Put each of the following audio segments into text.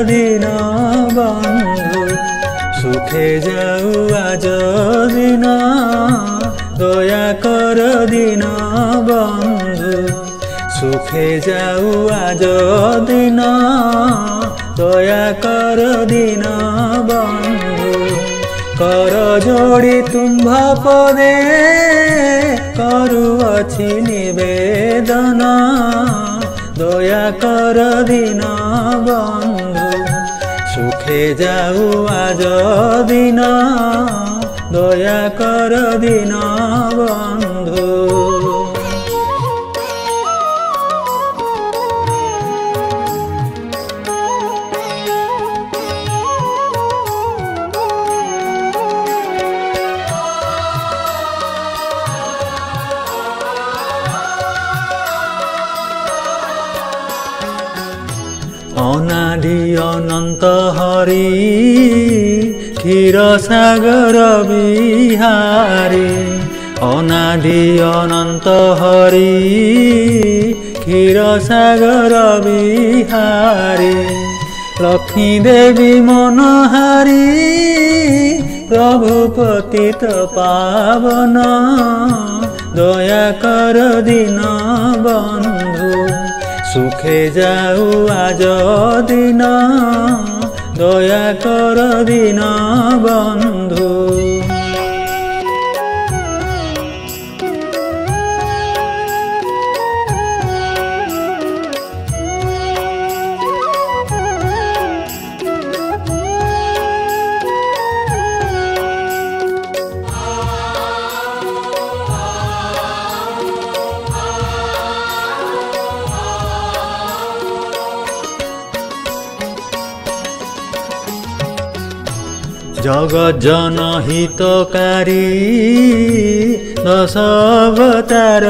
दिन बंधु सुखे जाऊ आज दिन दया कर दिन बंधु सुखे जाऊ आज दिन दया कर दिन बंधु कर जोड़ी तुम्भ पदे करुअछि निवेदन दया कर दिन बंधु सुखे जाऊ आज दिन दया कर दिन बंधु। अनादि अनंत हरि क्षीर सागर बिहारी अनादि अनंत हरि क्षीर सागर बिहारी लक्ष्मी देवी मनहारी प्रभु पतित पावन दया कर दिन बंधु सुखे जाऊ आज दिन दया कर दिन बंधु। जगत जन हितकारी दश अवतार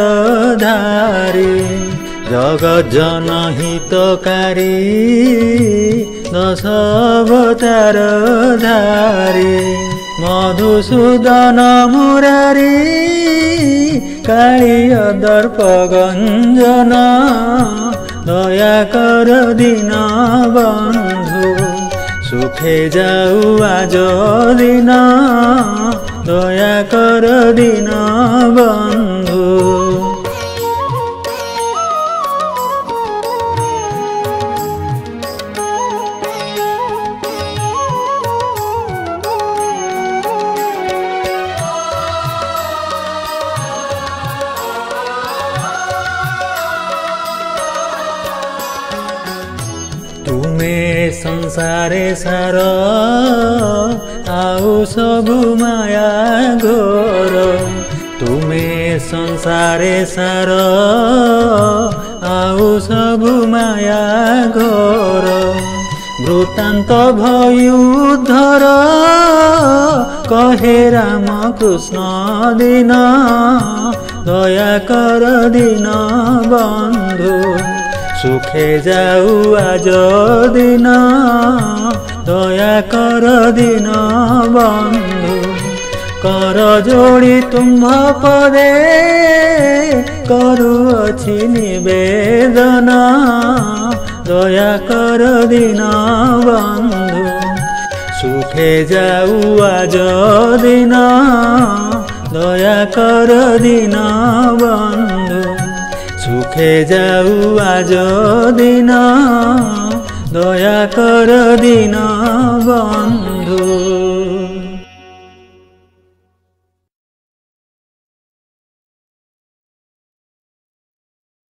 धारी जगत जन हितकारी दश अवतार धारी मधुसूदन मुरारी कालिय दर्प गंजन दया कर दिन बंधु सुखे जाऊ आज दिन दया कर दिन बंधु। तुम्हें संसारे सार आउ सबु माया घोर तुम्हें संसारे सार आउ सबु माया घोर वृत्तांत भयुद्धर कहे राम कृष्ण दिन दया कर दिन बंधु सुखे जाऊ आज दिन दया कर दिन बंधु कर जोड़ी तुम्भ पदे करुअछि निवेदन दया कर दिन बंधु सुखे जाऊ आज दिन दया कर दिन बंधु सुखे जाऊ आज दिन दया कर दिन बंधु।